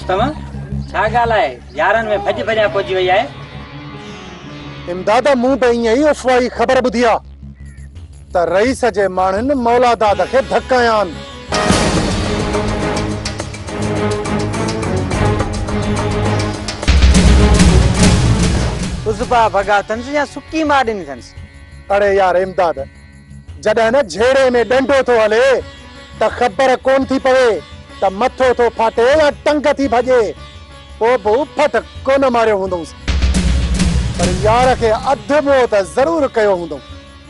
रुस्तम छा ॻाल्हि आहे यारनि में भॼ भॼा पहुची वई आहे। इमदाद मूं पे यही अफ़वाही ख़बर ॿुधी आहे त रईस जे माण्हुनि मौलादाद खे धकाया आहिनि। उज़बा भॻा अथनि या सुकी मार ॾिनी अथनि। अरे यार इमदाद जॾहिं न झेड़े में डंडो थो हले त ख़बर कोन थी पवे त मथो थो फाटे या टंग थी भॼे। पोइ बि फट कोन मारियो हूंदुसि पर यार खे अधु मोह त ज़रूर कयो हूंदो।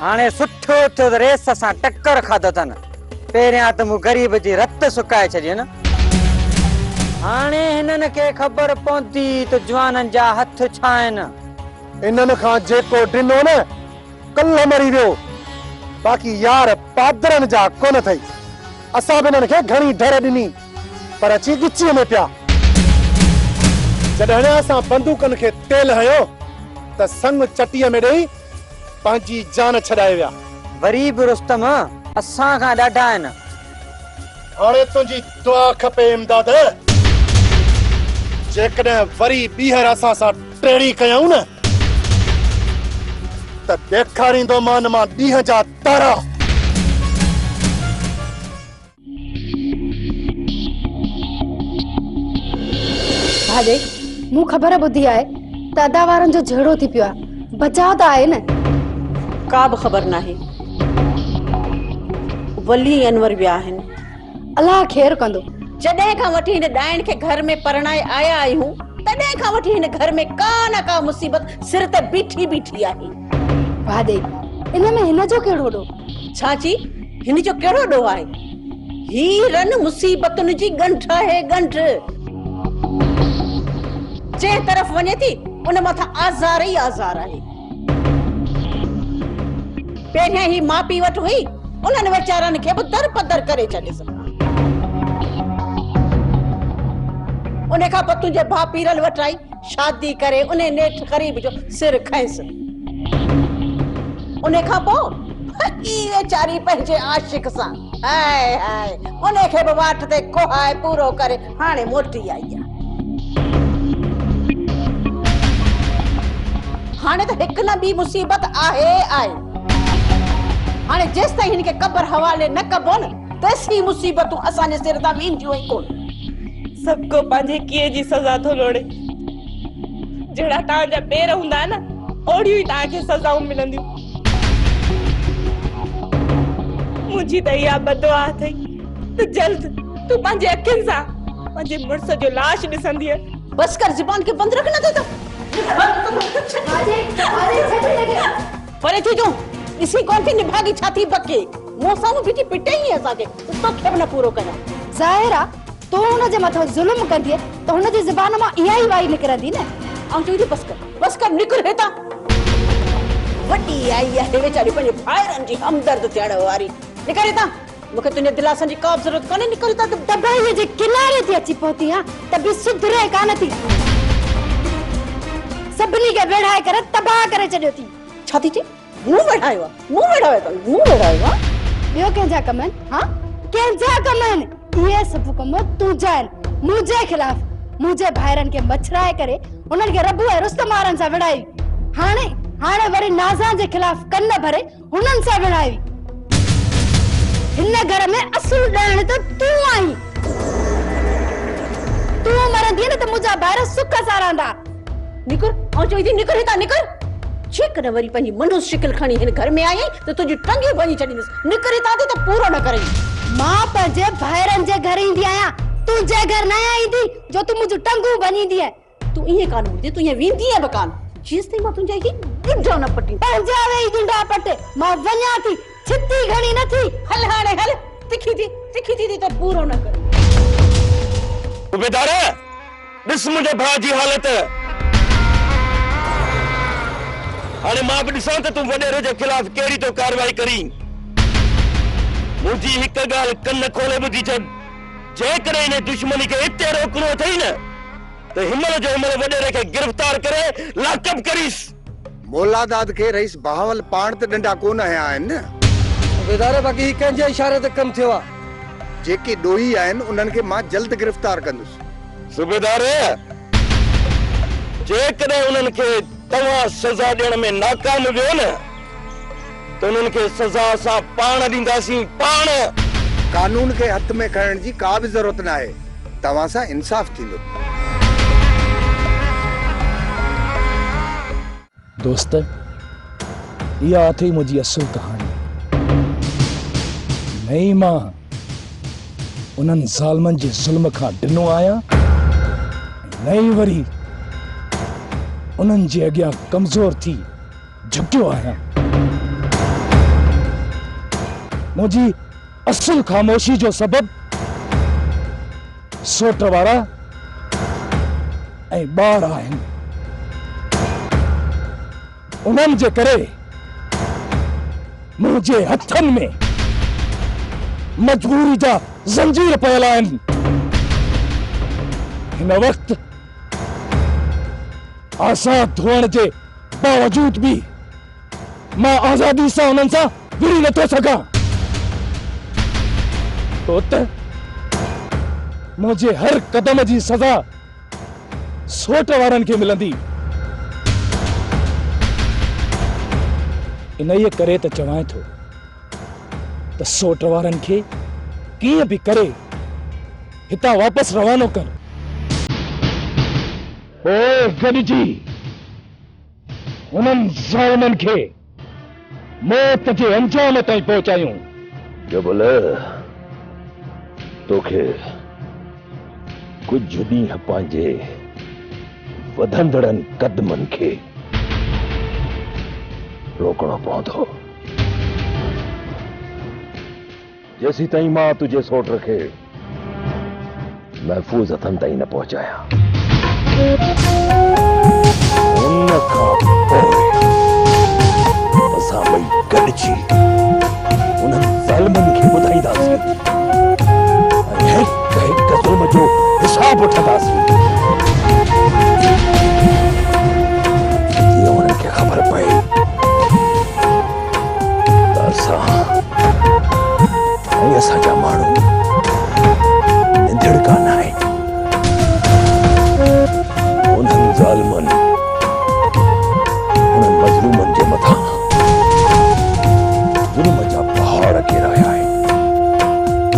हाणे सुठो थियो त रेस सां टक्कर खाधो अथनि। पहिरियां त मूं ग़रीब जी रत सुकाए छॾियनि। हाणे हिननि खे ख़बर पवंदी त जवाननि जा हथ छा आहिनि। इन्हनि खां जेको ॾिनो न कल्ह मरी वियो। बाक़ी यार पादरनि जा कोन अथई। असां बि इन्हनि खे घणी ढर ॾिनी पर अची गिचीअ में पिया। जॾहिं असां बंदूकनि खे तेल हयो त संग चटीअ में ॾेई पंहिंजी जान छॾाए विया। वरी बि रुस्तम असां खां ॾाढा आहिनि। हाणे तुंहिंजी दुआ खपे इमदाद। जेकॾहिं वरी ॿीहर असां सां टेड़ी कयूं न त ॾेखारींदो मान मां ॾींहं जा तारा। भाॼे मूं ख़बर ॿुधी आहे त अदा वारनि जो झेड़ो थी पियो आहे। बचाव त आहे न? का बि ख़बर नाहे। वली अनवर विया आहिनि। अलाह ख़ैर कंदो। जॾहिं खां वठी हिन ॾाइण खे घर में परणाए आया आहियूं तॾहिं खां वठी हिन घर में का न का मुसीबत सिर ते बीठी बीठी आहे। भाॼे इन में हिन जो कहिड़ो ॾोह? छाची हिन जो कहिड़ो ॾोह आहे? हीरन मुसीबतुनि जी ॻंढ आहे ॻंढ। जंहिं तरफ़ वञे थी उन मथां आज़ार ई आज़ार आहे। पहिरियां ही माउ पीउ वटि हुई उन्हनि वीचारनि खे बि दर पदर करे छॾियसि। उन खां पोइ तुंहिंजे भाउ पीरल वटि आई शादी करे उन नेठ ग़रीब जो सिर खयसि। उन खां पोइ ई वीचारी पंहिंजे आशिक सां हाय हाय उन खे बि वाट ते कोहाए पूरो करे हाणे मोटी आई आहे। हाणे त हिकु न ॿी मुसीबत आहे आहे। हाणे जेसि ताईं हिन खे क़ब्र हवाले न कबो न तेसी मुसीबतूं असांजे सिर तां वेंदियूं ई कोन। सबको पंहिंजे कीअं जी सज़ा थो लोड़े। जहिड़ा तव्हांजा पेर हूंदा न ओड़ियूं ई तव्हांखे सज़ाऊं मिलंदियूं। मुंहिंजी त इहा बदुआ अथई त जल्द तूं पंहिंजे अखियुनि सां पंहिंजे मुड़ुस जो लाश ॾिसंदीअ। बस कर ज़ुबान खे बंदि रख न त परे थी तूं ॾिसी कोन थी निभागी छा थी बके। मूं साम्हूं बीठी पिटे ई असांखे तोखे बि न पूरो कयां। ज़ाहिर आहे तूं हुनजे मथां ज़ुल्म कंदीअ त हुनजी ज़ुबान मां इहा ई वाई निकिरंदी न। ऐं चई बस कर निकिर हितां। वॾी आई आहे वीचारी पंहिंजे भाइरनि जी हमदर्द थियण वारी। निकिर हितां। मूंखे तुंहिंजे दिलासनि जी का बि ज़रूरत कोन्हे। निकिर हितां। तबाहीअ जे किनारे ते अची पहुती आहे त बि सुधरे कान थी। सभिनी खे वेढ़ाए करे तबाह करे छॾियो थी। छा थी चई? मूं वेढ़ायो आहे मूं वेढ़ायो आहे। ॿियो कंहिंजा कम आहिनि? हा कंहिंजा कम आहिनि? इहे सभु कम तुंहिंजा आहिनि मुंहिंजे ख़िलाफ़। मुंहिंजे भाइरनि खे मछराए करे उन्हनि खे रबू ऐं रुस्तम वारनि सां विढ़ाई। हाणे वरी नाज़ा जे ख़िलाफ़ कन भरे हुननि सां विढ़ाई। हिन घर में असुल ॾाइण त तूं आहीं। तूं मरंदीअ न त मुंहिंजा भाइर सुख सां रहंदा। निकर ऐं चई थी निकर हितां निकर। जेकॾहिं वरी पंहिंजी मनुष्य शिकिल खणी हिन घर में आई त तुंहिंजी टंगियूं भञी छॾींदसि। निकर हितां त पूरो न करे। मां पंहिंजे भाइरनि जे घर ईंदी आहियां। तुंहिंजे घर न ईंदी जो तूं मुंहिंजूं टंगूं भञींदी आहे। तूं ईअं कान हूंदी तूं ईअं वेंदी बि कान जेसि ताईं मां तुंहिंजा ही ॾुंडा न पटी। पंहिंजा वेही ॾुंडा पटे मां वञा थी। छिती घणी न थी। हल हाणे हल तिखी थी त पूरो न कर। सूबेदार ॾिस मुंहिंजे भाउ जी हालत। हाणे मां बि ॾिसां त तूं वॾेरे जे ख़िलाफ़ कहिड़ी तो कार्रवाई करी। मुंहिंजी हिकु ॻाल्हि कन खोले ॿुधी छॾ। जेकॾहिं हिन दुश्मनी खे हिते रोकणो अथई न त हिमल जो हिमल वॾेरे खे गिरफ़्तार करे लाकअप करीस। मौलादाद के रईस बहावल पाण त डंडा कोन हया आहिनि न। सूबेदार बाक़ी कंहिंजे इशारे ते कमु थियो आहे। जेके ॾोही आहिनि उन्हनि खे मां जल्द गिरफ़्तार कंदुसि। सूबेदार जेकॾहिं उन्हनि खे तव्हां सज़ा ॾियण में नाकाम वियो न त उन्हनि खे सज़ा असां पाण ॾींदासीं, पाण। कानून के हथ में खणण जी का भी जरूरत ना है, तव्हां सां इंसाफ थींदो। दोस्त, इहा थी मुंहिंजी असुल कहानी। नई मां उन्हनि ज़ालमनि जे ज़ुल्म खां ॾिनो आहियां, नई वरी उन्हनि जे अॻियां कमज़ोर थी झुकियो आहियां। मुंहिंजी असुल ख़ामोशी जो सबब सोट वारा ऐं ॿार आहिनि। उन्हनि जे करे मुंहिंजे हथनि में मजबूरी जा ज़ंजीर पयल आहिनि। हिन वक़्तु आज़ाद हुअण जे बावजूद भी मां आज़ादी सां उन्हनि सां विड़ी नथो सघां। तो त मुंहिंजे हर कदम जी सज़ा सोट वारनि खे मिलंदी। इन ये करे त चवां थो त सोट वारनि खे कीअं बि करे हितां वापस रवानो कर। ओ गॾिजी उन्हनि ज़ालिमनि खे मौत जे अंजाम ताईं पहुचायूं। जबल तोखे कुछ ॾींहं पंहिंजे वधंदड़नि कदमनि खे रोकणो पवंदो, जेसी ताईं मां तुझे सोट खे महफूज़ हथनि ताईं न पहुचायां। उन खां पोइ असां ॿई गॾिजी उन्हनि ज़ालिमनि खे ॿुधाईंदासीं ऐं हिक हिक ज़ुल्म जो हिसाब वठंदासीं। जीअं उन्हनि खे ख़बर पए त असां ऐं असांजा माण्हू निंदड़ कान आहिनि। उन्हनि ज़ालिमनि उन्हनि मज़लूमनि जे मथां ज़ुल्म जा पहाड़ किराया आहिनि,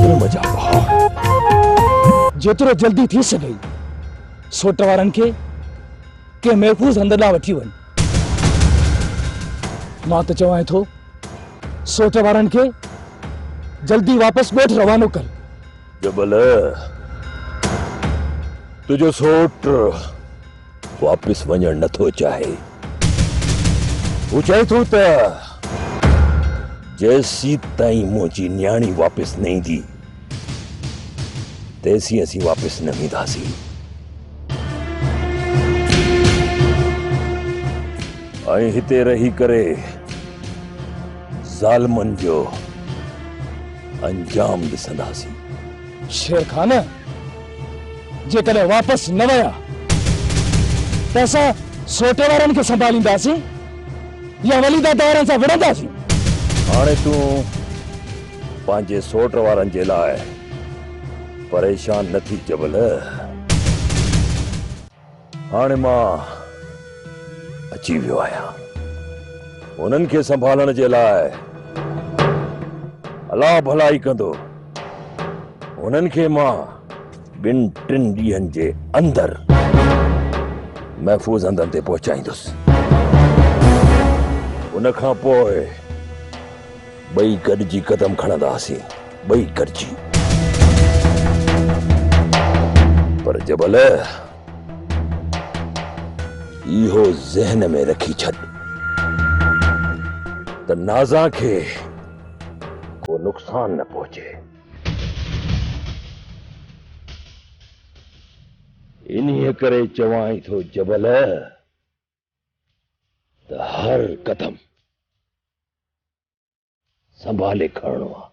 ज़ुल्म जा पहाड़। जेतिरो जल्दी थी सघे सोट वारनि खे के महफ़ूज़ हंध ॾांहुं वठी वञ। मां त चवां थो सोट वारनि खे जल्दी वापस ॻोठ रवानो कर। जबल तुझो सोट वापस वञणु नथो चाहे। हू चए थो त जेसी ताईं मुंहिंजी न्याणी वापस न ईंदी तेसी असीं वापस न ईंदासीं। ऐं हिते रही करे ज़ालिमनि जो अंजाम ॾिसंदासीं। शेर खान, जेकॾहिं वापस न विया त असां सोट वारनि खे संभालींदासीं या वलीदाद वारनि सां विढ़ंदासीं। हाणे तूं पंहिंजे सोट वारनि जे लाइ परेशान न थी जबल। हाणे मां अची वियो आहियां उन्हनि खे संभालण जे लाइ। अलाह भलाई कंदो उन्हनि खे मां 2-3 ॾींहंनि जे अंदर महफूज़ हंधनि ते पहुचाईंदुसि। उन खां पोइ ॿई गॾिजी कदम खणंदासीं, ॿई गॾिजी। पर जबल इहो ज़हन में रखी छॾ त नाज़ा खे को नुक़सान न पहुचे। इन्हीअ करे चवां थो जबल त हर कदम संभाले खणणो आहे।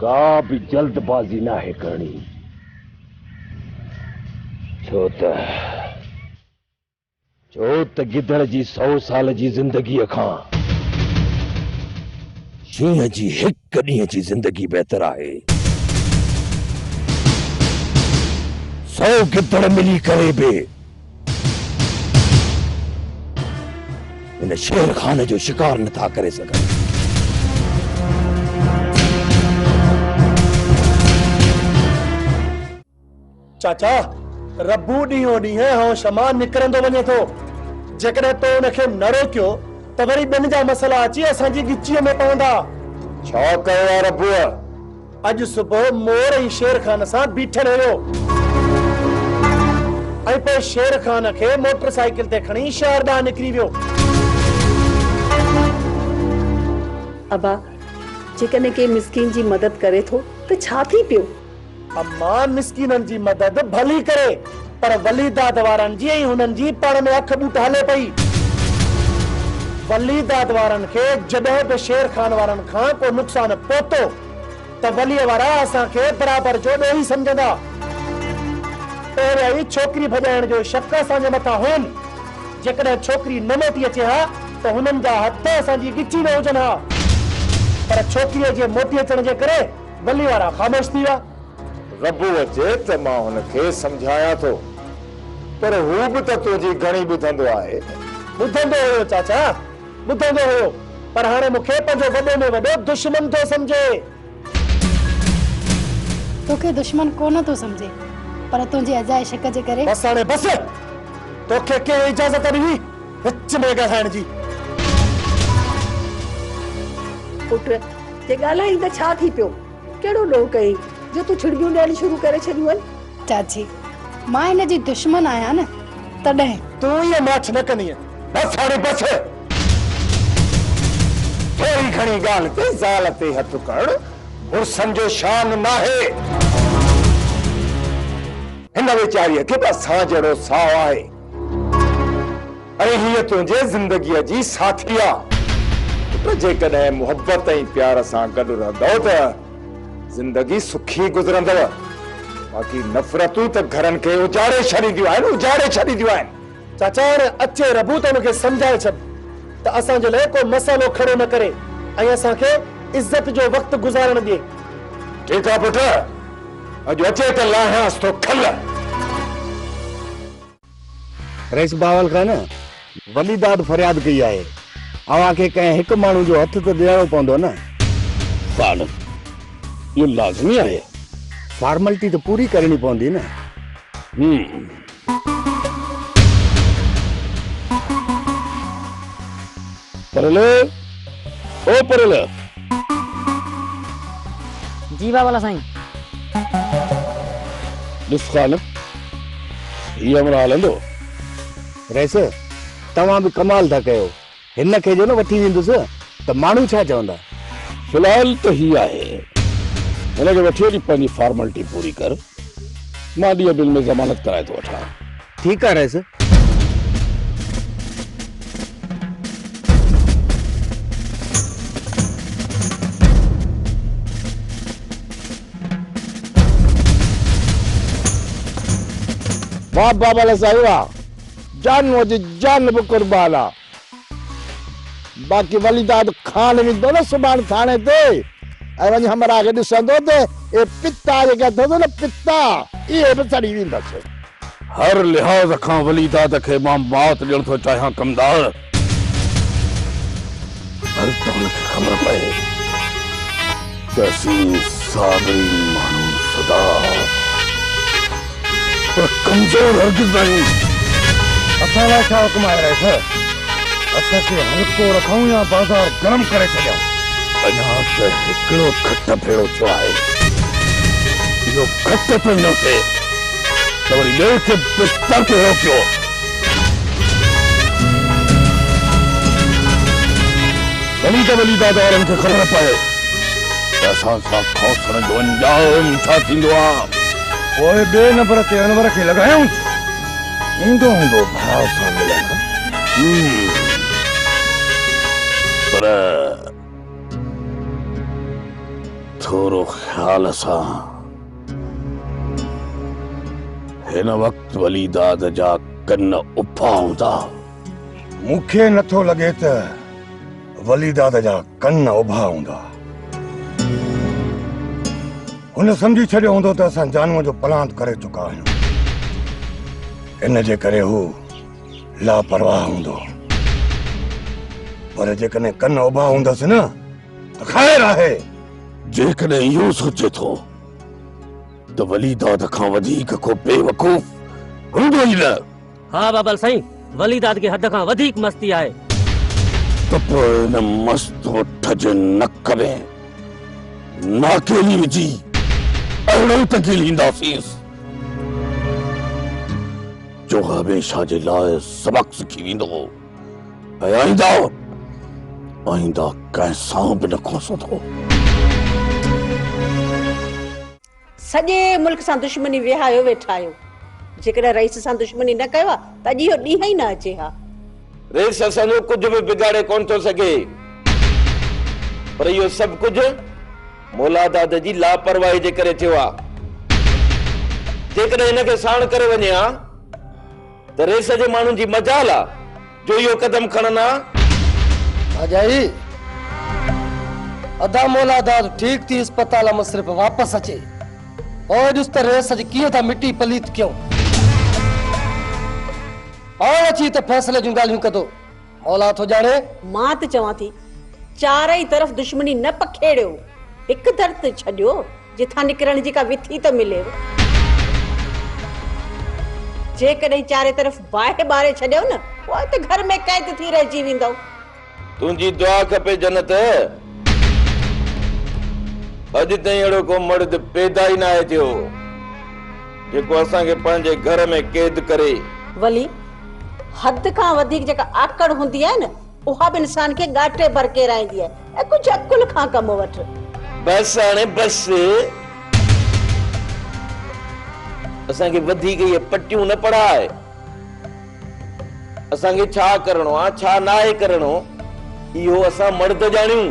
का भी जल्दबाजी ना है करनी, छो त गिदड़ जी 100 साल जी जिंदगी खां शींह जी 1 ॾींहं जी जिंदगी बेहतर आहे। 100 गिदड़ मिली करे बि इन शेर खान जो शिकार नथा करे सघनि। चाचा रब्बू ॾींहों ॾींहुं हाँ शमा निकिरंदो वञे थो। जेकॾहिं तो उनखे न रोकियो त वरी ॿिनि जा मसला अची असांजी गिचीअ में पवंदा। छा कयो आहे रब्बूअ? अॼु सुबुह मोर ऐं शेर खान सां बीठल हुयो ऐं पोइ शेर खान खे मोटरसाइकिल ते खणी शहर ॾांहुं निकिरी वियो। अबा जेकॾहिं के मिस्कीन जी मदद करे थो त छा थी पियो? अम्मा मिस्कीननि जी मदद भली करे पर वली दाद वारनि जी ऐं हुननि जी पाण में अख ॿूट हले पई। वली दाद वारनि खे जॾहिं बि शेर खान वारनि खां को नुक़सान पहुतो त वलीअ वारा असांखे बराबर जो ॾोही सम्झंदा। पहिरियां ई छोकिरी भॼाइण जो शक असांजे मथां हुन। जेकॾहिं छोकिरी न मोटी अचे हा त हुननि जा हथ असांजी गिची में हुजनि हा। पर छोकिरीअ जे मोटी अचण जे करे वली वारा ख़ामोश थी विया। रब्बू अचे त मां हुनखे समझाया थो पर हू बि त तुंहिंजी घणी ॿुधंदो आहे। ॿुधंदो हुयो चाचा ॿुधंदो हुयो पर हाणे मूंखे पंहिंजो वॾे में वॾो दुश्मन थो सम्झे। तोखे दुश्मन कोन थो सम्झे पर तुंहिंजे अजाए शक जे करे। बस हाणे बस तोखे के इजाज़त ॾिनी विच में ॻाल्हाइण जी? पुट जे ॻाल्हाई त छा थी पियो? कहिड़ो ॾोह कई जो तूं छिड़ियूं ॾियण शुरू करे छॾियूं आहिनि? चाची मां हिन जी दुश्मन आहियां न तॾहिं। तूं इहा माछ न कंदी। बस हाणे बस थोरी घणी ॻाल्हि ते ज़ाल ते हथ करणु मुड़सनि जो शान नाहे। हिन वीचारीअ खे बि असां जहिड़ो साहु आहे ऐं हीअ तुंहिंजे ज़िंदगीअ जी साथी आहे। जेकॾहिं मुहबत ऐं प्यार सां गॾु रहंदव त ज़िंदगी सुखी गुज़रंदव। बाक़ी नफ़रतूं त घरनि खे उजाड़े छॾींदियूं आहिनि। चाचा हाणे अचे रबू त हुनखे सम्झाए छॾ त असांजे लाइ को मसालो खड़ो न करे ऐं असांखे इज़त जो वक़्तु गुज़ारण ॾिए। ठीकु आहे पुट अॼु अचे त लाहियांसि थो खल। रईस बावल खां न वली दाद फरियाद कई आहे। अव्हांखे कंहिं हिकु माण्हू जो हथ त ॾियणो पवंदो न। साल इहो लाज़मी आहे। फॉर्मेलिटी तो पूरी करनी पवंदी न। परले ओ परले। जी बाबा साईं। ॾिस ख़ान हीअ अमर हलंदो। रईस तव्हां बि कमाल था कयो। हिन खे जो न वठी वेंदुसि त माण्हू छा चवंदा? फिलहाल त हीअ आहे हिनखे वठी वञी पंहिंजी फॉर्मेलिटी पूरी कर। मां ॾींहं बिल में ज़मानत कराए थो वठां। ठीकु आहे रईस। वाह बाबा साहिब जान मुझे जान बि कुर्बान आहे। बाक़ी वली दाद खान वेंदो न सुभाणे थाणे ते ऐं वञी हमरा खे ॾिसंदो त ए पिता जेका अथसि न पिता इहे बि सड़ी वेंदसि। हर लिहाज़ खां वली दाद खे मां मौत ॾियण थो चाहियां कमदार। हर त हुनखे ख़बर पए त असीं सादरी माण्हू सदा पर कमज़ोर हरगिज़ आहियूं। असां लाइ छा हुकुम आहे रईस? असांखे हल्को रखूं या बाज़ार गरम करे छॾियूं? अञा त हिकिड़ो खट भेड़ो थियो आहे। इहो खट पियो न थिए त वरी ॿिए खे बिस्तर ते रोकियो। वञी त वली दादा वारनि खे ख़बर पए त असां सां खौसण जो अंजाम छा थींदो आहे। पोइ ॿिए नंबर ते अनवर खे लॻायूं। ईंदो हूंदो भाउ सां मिलण। पर थोरो ख्याल सां हिन वक़्तु वली दाद जा कन उभा हूंदा। मूंखे नथो लॻे त वली दाद जा कन उभा हूंदा। हुन सम्झी छॾियो हूंदो त असां जानूअ जो प्लान करे चुका आहियूं। इन जे करे हू लापरवाह हूंदो, पर जेकॾहिं कन उभा हूंदसि न त ख़ैर आहे। जेकॾहिं इहो सोचे थो त वली दाद खां वधीक को बेवकूफ़ हूंदो ई न। हाँ बाबल साईं, वली दाद खे हद खां वधीक मस्ती आहे। त पोइ इन मस्त उठ जे नक में नाकेली विझी अहिड़ो तकीलींदासींसि जो हमेशा जे लाइ सबक सिखी वेंदो ऐं आईंदा कंहिंसां बि न खोसंदो। सॼे मुल्क सां दुश्मनी विहायो वेठा आहियो। जेकॾहिं रईस सां दुश्मनी न कयो आहे त अॼु इहो ॾींहुं ई न अचे हा। रेस असांजो कुझु बि बिगाड़े कोन थो सघे, पर इहो सभु कुझु मौला दाद जी लापरवाही जे करे थियो आहे। जेकॾहिं हिनखे साण करे वञे हा त रेस जे माण्हुनि जी मजाल आहे जो इहो कदम खणनि हा। अजाई अदा मौला दाद ठीक थी अस्पताल में सिर्फ वापस अचे और ॾिस त रेस जी कीअं था मिटी पलीत कयूं। और अची त फैसले जूं ॻाल्हियूं कदो। मौला थो ॼाणे। मां त चवां थी चारई तरफ़ दुश्मनी न पखेड़ियो, हिकु दर छॾियो जिथां निकिरण जी का विथी त मिले। जेकॾहिं चारे तरफ़ बाहि ॿारे छॾियो न पोइ त घर में कैद थी रहिजी वेंदो। तुंहिंजी दुआ खपे जन्नत। अॼु ताईं अहिड़ो को मर्द पैदा ई न आहे थियो जेको असांखे पंहिंजे घर में कैद करे। वली हद खां वधीक जेका आकड़ हूंदी आहे न उहा बि इंसान खे ॻाटे भरके रहंदी आहे। ऐं कुझु अकुल खां कम वठ। बस हाणे बस, असांखे वधीक इहे पटियूं न पढ़ाए। असांखे छा करणो आहे छा न आहे करणो इहो असां मर्द ॼाणियूं।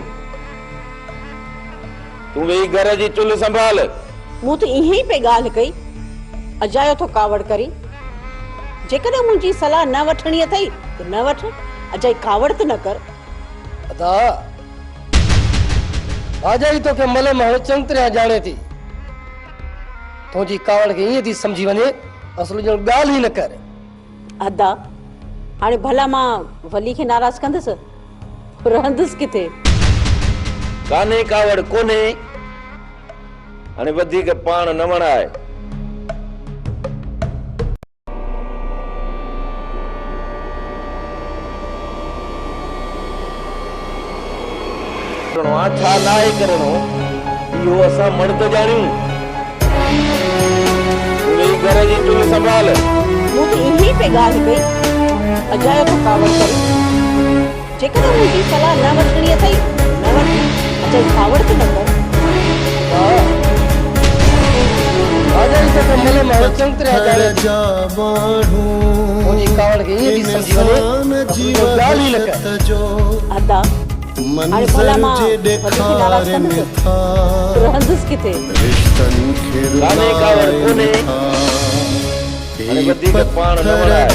तूं वेही घर जी चुल्ह संभाल। मूं त इहे ई पे ॻाल्हि कई। अजायो थो कावड़ करी। जेकॾहिं मुंहिंजी सलाह न वठणी अथई त न वठ, अजाई कावड़ त न कर। अदा अजाई तो के मले में चंग तरह ॼाणे थी। तुंहिंजी कावड़ खे ईअं थी सम्झी वञे असुल जो ॻाल्हि ई न कर। अदा हाणे भला मां वली खे नाराज़ कंदसि, रहंदसि किथे? कान्हे कावड़ कोन्हे। हाणे वधीक पाण न वणाए। छा न आहे करणो इहो असां मर्द ॼाणियूं। वेही घर जी चुल्ह संभाल। मूं त इहे ई पे ॻाल्हि कई। अजायो थो कावड़ करी। जेकॾहिं मुंहिंजी सलाह न वठणी अथई न वठ, अजाई कावड़ त न कर। अजाई तो के मले में चंग तरह ॼाणे तुंहिंजी कावड़ खे ईअं थी सम्झी वञे असुल जो ॻाल्हि ई न कर। अदा हाणे भला मां वली खे नाराज़ कंदसि, रहंदसि किथे? कान्हे कावड़ कोन्हे। हाणे वधीक पाण न वणाए।